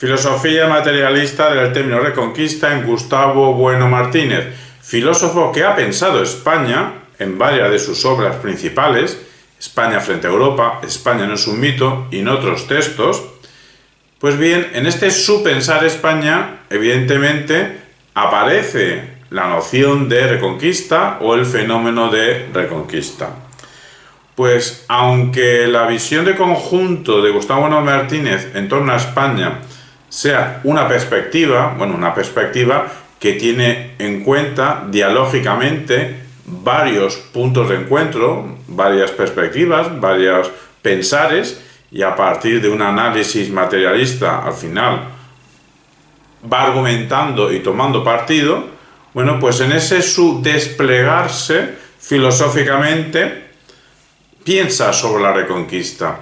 Filosofía materialista del término Reconquista en Gustavo Bueno Martínez, filósofo que ha pensado España en varias de sus obras principales, España frente a Europa, España no es un mito, y en otros textos. Pues bien, en este su pensar España, evidentemente, aparece la noción de reconquista o el fenómeno de reconquista. Pues aunque la visión de conjunto de Gustavo Bueno Martínez en torno a España sea una perspectiva que tiene en cuenta dialógicamente varios puntos de encuentro, varias perspectivas, varios pensares, y a partir de un análisis materialista al final va argumentando y tomando partido, bueno, pues en ese su desplegarse filosóficamente piensa sobre la reconquista.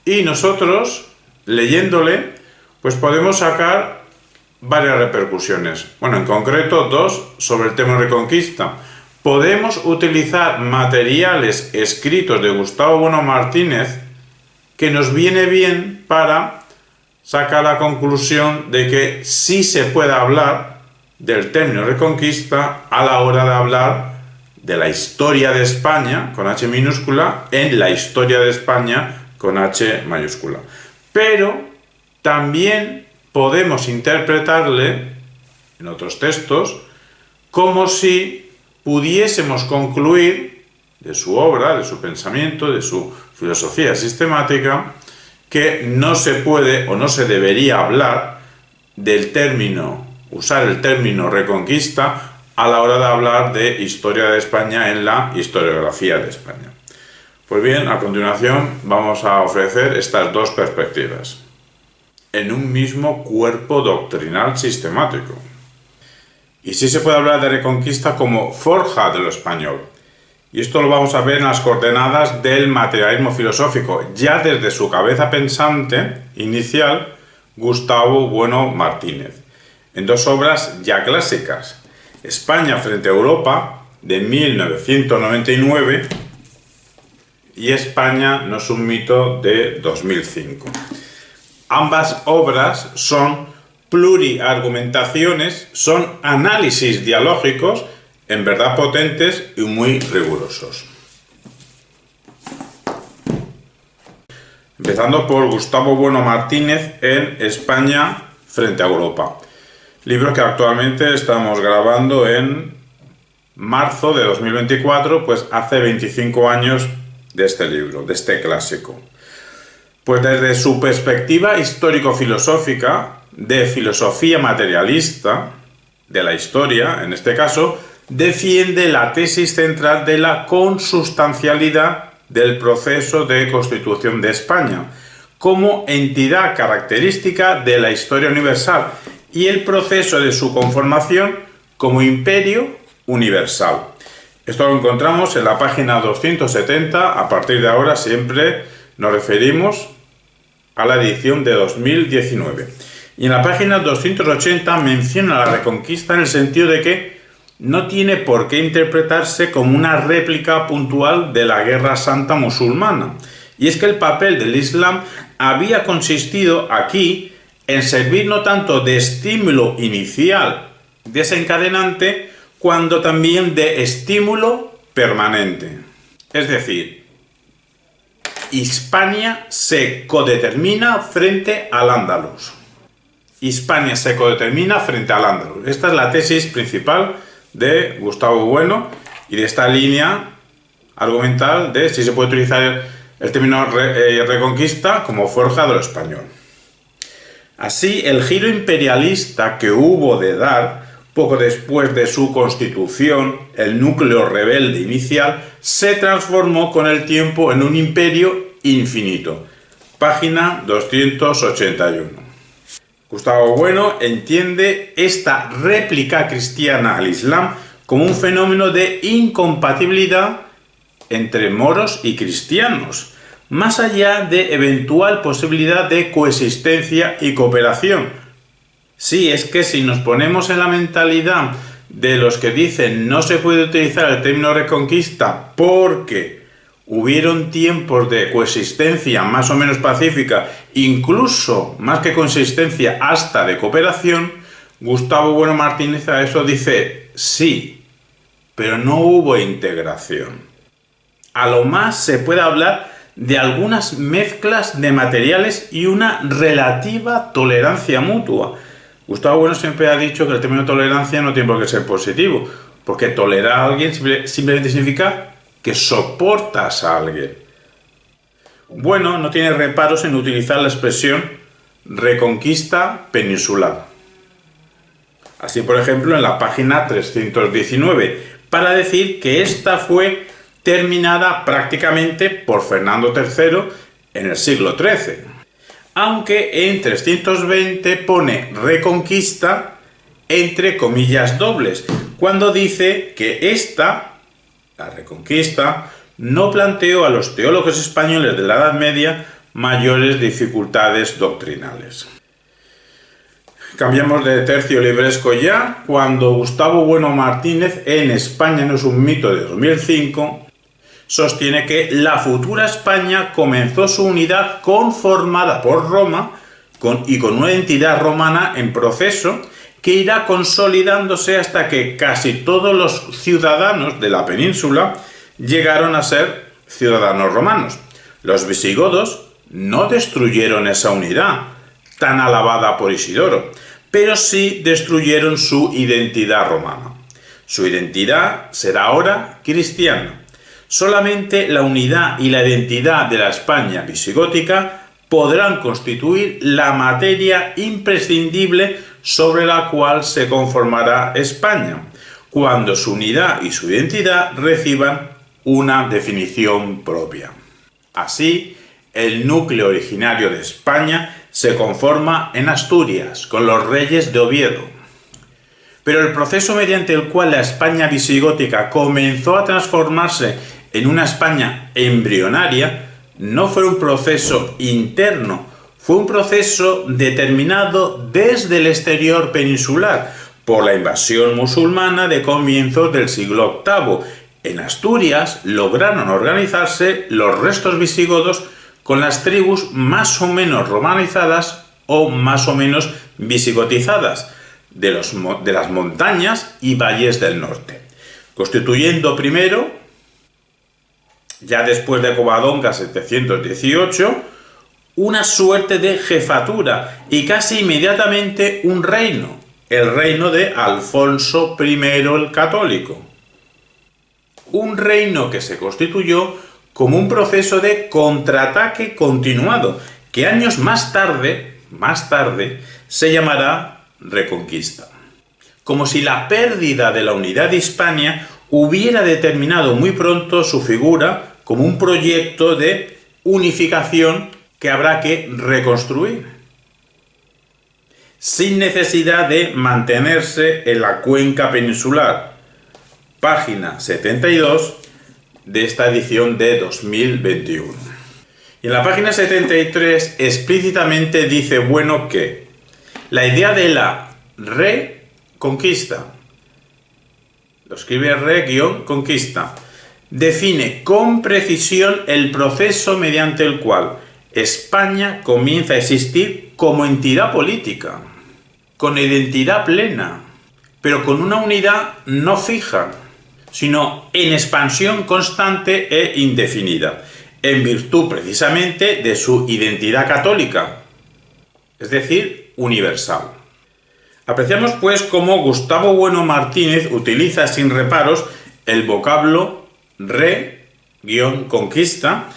Y nosotros, leyéndole, pues podemos sacar varias repercusiones. Bueno, en concreto dos sobre el tema reconquista. Podemos utilizar materiales escritos de Gustavo Bueno Martínez que nos viene bien para sacar la conclusión de que sí se puede hablar del término reconquista a la hora de hablar de la historia de España, con H minúscula, en la historia de España, con H mayúscula. Pero también podemos interpretarle, en otros textos, como si pudiésemos concluir de su obra, de su pensamiento, de su filosofía sistemática, que no se puede o no se debería hablar del término, usar el término reconquista a la hora de hablar de historia de España en la historiografía de España. Pues bien, a continuación vamos a ofrecer estas dos perspectivas en un mismo cuerpo doctrinal sistemático. Y sí se puede hablar de reconquista como forja de lo español. Y esto lo vamos a ver en las coordenadas del materialismo filosófico, ya desde su cabeza pensante inicial, Gustavo Bueno Martínez, en dos obras ya clásicas, España frente a Europa, de 1999, y España no es un mito, de 2005. Ambas obras son pluriargumentaciones, son análisis dialógicos, en verdad potentes y muy rigurosos. Empezando por Gustavo Bueno Martínez en España frente a Europa. Libro que actualmente estamos grabando en marzo de 2024, pues hace 25 años de este libro, de este clásico. Pues desde su perspectiva histórico-filosófica, de filosofía materialista, de la historia, en este caso, defiende la tesis central de la consubstancialidad del proceso de constitución de España, como entidad característica de la historia universal, y el proceso de su conformación como imperio universal. Esto lo encontramos en la página 270, a partir de ahora siempre nos referimos a la edición de 2019. Y en la página 280 menciona la reconquista en el sentido de que no tiene por qué interpretarse como una réplica puntual de la Guerra Santa musulmana. Y es que el papel del Islam había consistido aquí en servir no tanto de estímulo inicial desencadenante, cuando también de estímulo permanente. Es decir, Hispania se codetermina frente al Andalus. Hispania se codetermina frente al Andalus. Esta es la tesis principal de Gustavo Bueno y de esta línea argumental de si se puede utilizar el término reconquista como forja de lo español. Así, el giro imperialista que hubo de dar poco después de su constitución, el núcleo rebelde inicial, se transformó con el tiempo en un imperio infinito. Página 281. Gustavo Bueno entiende esta réplica cristiana al Islam como un fenómeno de incompatibilidad entre moros y cristianos, más allá de eventual posibilidad de coexistencia y cooperación. Sí, es que si nos ponemos en la mentalidad de los que dicen no se puede utilizar el término reconquista porque hubieron tiempos de coexistencia más o menos pacífica, incluso más que coexistencia, hasta de cooperación, Gustavo Bueno Martínez a eso dice sí, pero no hubo integración. A lo más se puede hablar de algunas mezclas de materiales y una relativa tolerancia mutua. Gustavo Bueno siempre ha dicho que el término tolerancia no tiene por qué ser positivo, porque tolerar a alguien simplemente significa que soportas a alguien. Bueno, no tiene reparos en utilizar la expresión reconquista peninsular. Así, por ejemplo, en la página 319, para decir que esta fue terminada prácticamente por Fernando III en el siglo XIII. Aunque en 320 pone reconquista entre comillas dobles, cuando dice que la reconquista, no planteó a los teólogos españoles de la Edad Media mayores dificultades doctrinales. Cambiamos de tercio libresco ya, cuando Gustavo Bueno Martínez, en España no es un mito, de 2005, sostiene que la futura España comenzó su unidad conformada por Roma y con una entidad romana en proceso que irá consolidándose hasta que casi todos los ciudadanos de la península llegaron a ser ciudadanos romanos. Los visigodos no destruyeron esa unidad tan alabada por Isidoro, pero sí destruyeron su identidad romana. Su identidad será ahora cristiana. Solamente la unidad y la identidad de la España visigótica podrán constituir la materia imprescindible sobre la cual se conformará España, cuando su unidad y su identidad reciban una definición propia. Así, el núcleo originario de España se conforma en Asturias, con los reyes de Oviedo. Pero el proceso mediante el cual la España visigótica comenzó a transformarse en una España embrionaria no fue un proceso interno, fue un proceso determinado desde el exterior peninsular por la invasión musulmana de comienzos del siglo VIII. En Asturias lograron organizarse los restos visigodos con las tribus más o menos romanizadas o más o menos visigotizadas de las montañas y valles del norte, constituyendo primero, ya después de Covadonga 718, una suerte de jefatura y casi inmediatamente un reino, el reino de Alfonso I el Católico. Un reino que se constituyó como un proceso de contraataque continuado, que años más tarde, se llamará Reconquista. Como si la pérdida de la unidad de Hispania hubiera determinado muy pronto su figura como un proyecto de unificación que habrá que reconstruir, sin necesidad de mantenerse en la cuenca peninsular. Página 72 de esta edición de 2021. Y en la página 73 explícitamente dice Bueno que la idea de la reconquista, lo escribe re-conquista, define con precisión el proceso mediante el cual España comienza a existir como entidad política, con identidad plena, pero con una unidad no fija, sino en expansión constante e indefinida, en virtud precisamente de su identidad católica, es decir, universal. Apreciamos pues cómo Gustavo Bueno Martínez utiliza sin reparos el vocablo re-conquista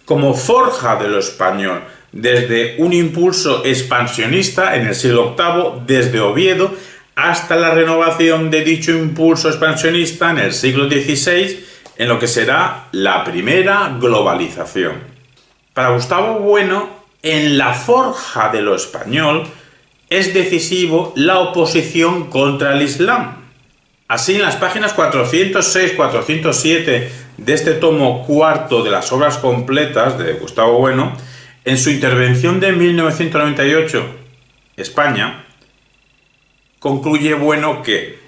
como forja de lo español, desde un impulso expansionista en el siglo VIII, desde Oviedo, hasta la renovación de dicho impulso expansionista en el siglo XVI, en lo que será la primera globalización. Para Gustavo Bueno, en la forja de lo español es decisivo la oposición contra el Islam. Así, en las páginas 406-407 de este tomo cuarto de las obras completas de Gustavo Bueno, en su intervención de 1998, España, concluye Bueno que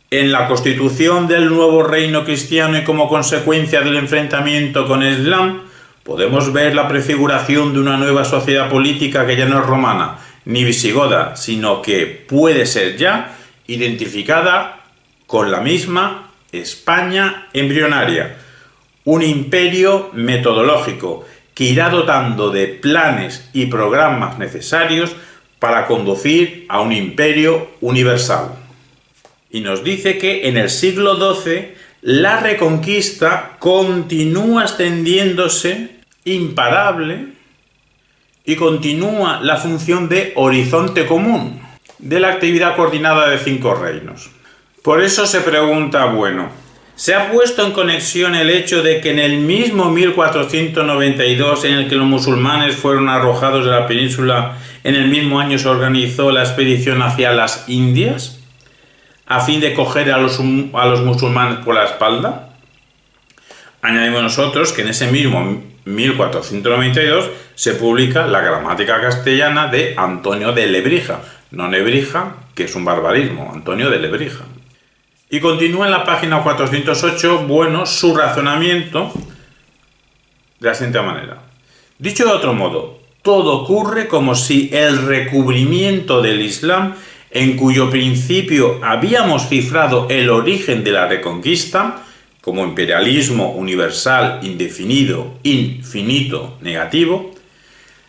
En la constitución del nuevo reino cristiano y como consecuencia del enfrentamiento con el Islam, podemos ver la prefiguración de una nueva sociedad política que ya no es romana ni visigoda, sino que puede ser ya identificada con la misma España embrionaria, un imperio metodológico que irá dotando de planes y programas necesarios para conducir a un imperio universal. Y nos dice que en el siglo XII la reconquista continúa extendiéndose imparable y continúa la función de horizonte común de la actividad coordinada de 5 reinos. Por eso se pregunta, bueno, ¿se ha puesto en conexión el hecho de que en el mismo 1492 en el que los musulmanes fueron arrojados de la península, en el mismo año se organizó la expedición hacia las Indias, a fin de coger a los musulmanes por la espalda? Añadimos nosotros que en ese mismo 1492 se publica la gramática castellana de Antonio de Lebrija, no Nebrija, que es un barbarismo, Antonio de Lebrija. Y continúa en la página 408, bueno, su razonamiento de la siguiente manera. Dicho de otro modo, todo ocurre como si el recubrimiento del Islam, en cuyo principio habíamos cifrado el origen de la reconquista, como imperialismo universal, indefinido, infinito, negativo,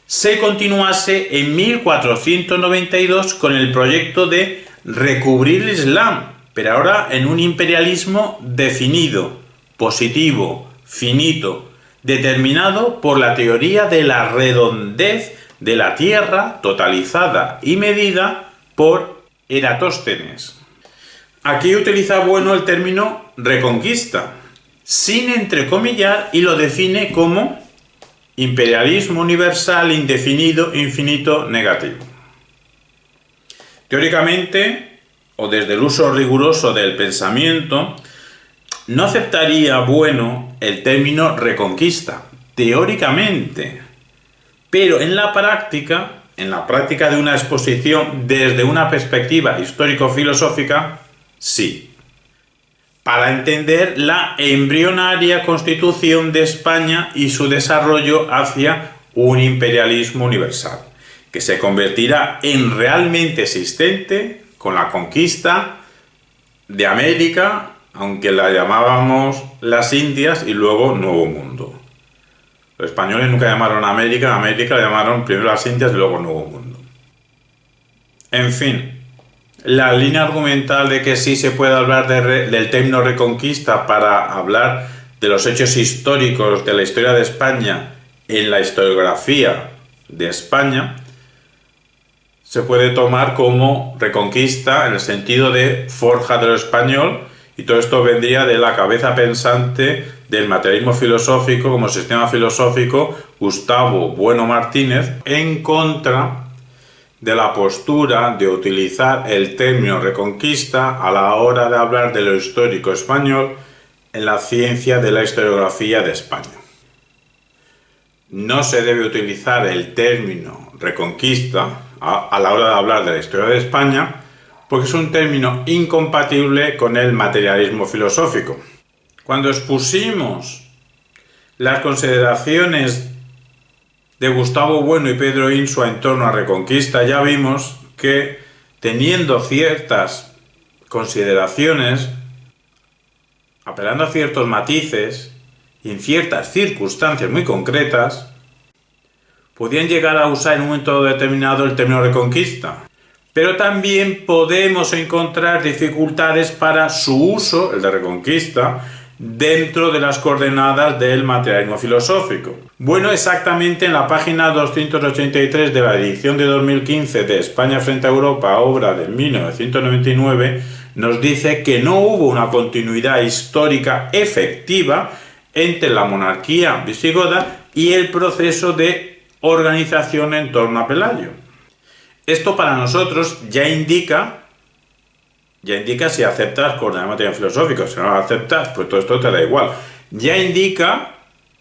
se continuase en 1492 con el proyecto de recubrir el Islam, pero ahora en un imperialismo definido, positivo, finito, determinado por la teoría de la redondez de la Tierra, totalizada y medida por Eratóstenes. Aquí utiliza bueno el término reconquista, sin entrecomillar, y lo define como imperialismo universal, indefinido, infinito, negativo. Teóricamente, o desde el uso riguroso del pensamiento, no aceptaría bueno el término reconquista, teóricamente, pero en la práctica de una exposición desde una perspectiva histórico-filosófica, sí. Para entender la embrionaria constitución de España y su desarrollo hacia un imperialismo universal, que se convertirá en realmente existente con la conquista de América, aunque la llamábamos las Indias y luego Nuevo Mundo. Los españoles nunca llamaron América la llamaron primero las Indias y luego Nuevo Mundo. En fin, la línea argumental de que sí se puede hablar del término reconquista para hablar de los hechos históricos de la historia de España en la historiografía de España se puede tomar como reconquista en el sentido de forja de lo español, y todo esto vendría de la cabeza pensante del materialismo filosófico como sistema filosófico, Gustavo Bueno Martínez, en contra de la postura de utilizar el término reconquista a la hora de hablar de lo histórico español en la ciencia de la historiografía de España. No se debe utilizar el término reconquista a la hora de hablar de la historia de España porque es un término incompatible con el materialismo filosófico. Cuando expusimos las consideraciones de Gustavo Bueno y Pedro Insua en torno a Reconquista, ya vimos que, teniendo ciertas consideraciones, apelando a ciertos matices y en ciertas circunstancias muy concretas, podían llegar a usar en un momento determinado el término Reconquista. Pero también podemos encontrar dificultades para su uso, el de Reconquista, dentro de las coordenadas del materialismo filosófico. Bueno, exactamente en la página 283 de la edición de 2015 de España frente a Europa, obra de 1999, nos dice que no hubo una continuidad histórica efectiva entre la monarquía visigoda y el proceso de organización en torno a Pelayo. Esto para nosotros ya indica si aceptas coordenadas materiales filosóficos. Si no las aceptas, pues todo esto te da igual. Ya indica,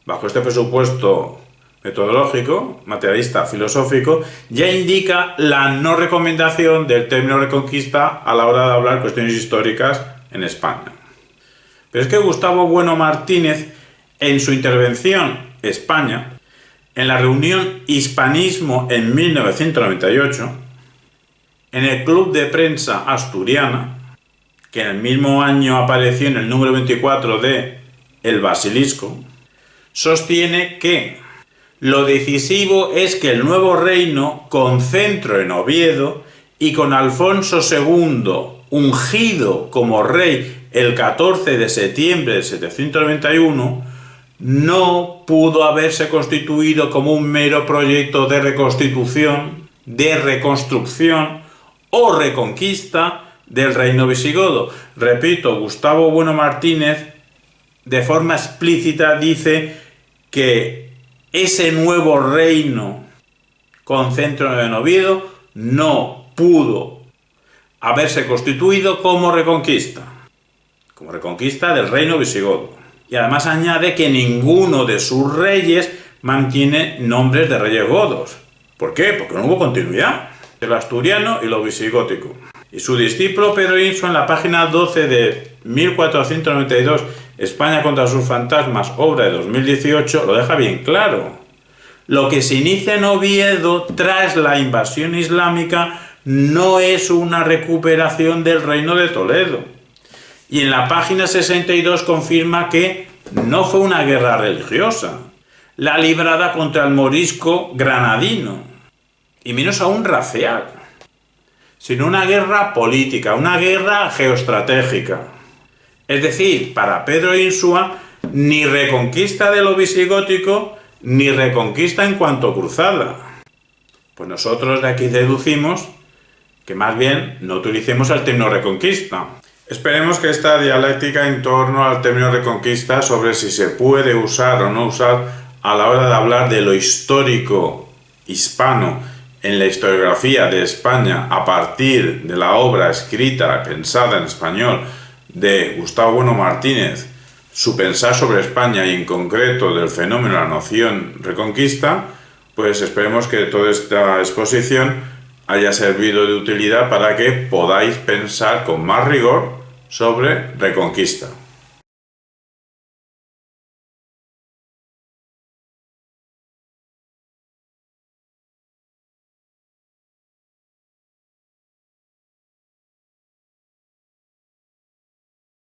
bajo este presupuesto metodológico, materialista, filosófico, ya indica la no recomendación del término reconquista a la hora de hablar cuestiones históricas en España. Pero es que Gustavo Bueno Martínez, en su intervención España, en la reunión Hispanismo en 1998, en el Club de Prensa Asturiana, que en el mismo año apareció en el número 24 de El Basilisco, sostiene que lo decisivo es que el nuevo reino, con centro en Oviedo y con Alfonso II ungido como rey el 14 de septiembre de 791, no pudo haberse constituido como un mero proyecto de reconstitución, de reconstrucción o reconquista del reino visigodo. Repito, Gustavo Bueno Martínez de forma explícita dice que ese nuevo reino con centro en Oviedo no pudo haberse constituido como reconquista del reino visigodo. Y además añade que ninguno de sus reyes mantiene nombres de reyes godos. ¿Por qué? Porque no hubo continuidad. El asturiano y lo visigótico. Y su discípulo Pedro Insua, en la página 12 de 1492, España contra sus fantasmas, obra de 2018, lo deja bien claro. Lo que se inicia en Oviedo tras la invasión islámica no es una recuperación del reino de Toledo. Y en la página 62 confirma que no fue una guerra religiosa, la librada contra el morisco granadino, y menos aún racial, sino una guerra política, una guerra geoestratégica. Es decir, para Pedro Insua, ni reconquista de lo visigótico, ni reconquista en cuanto cruzada. Pues nosotros de aquí deducimos que más bien no utilicemos el término reconquista. Esperemos que esta dialéctica en torno al término reconquista, sobre si se puede usar o no usar a la hora de hablar de lo histórico hispano en la historiografía de España a partir de la obra escrita, pensada en español, de Gustavo Bueno Martínez, su pensar sobre España y en concreto del fenómeno de la noción reconquista, pues esperemos que toda esta exposición haya servido de utilidad para que podáis pensar con más rigor sobre reconquista.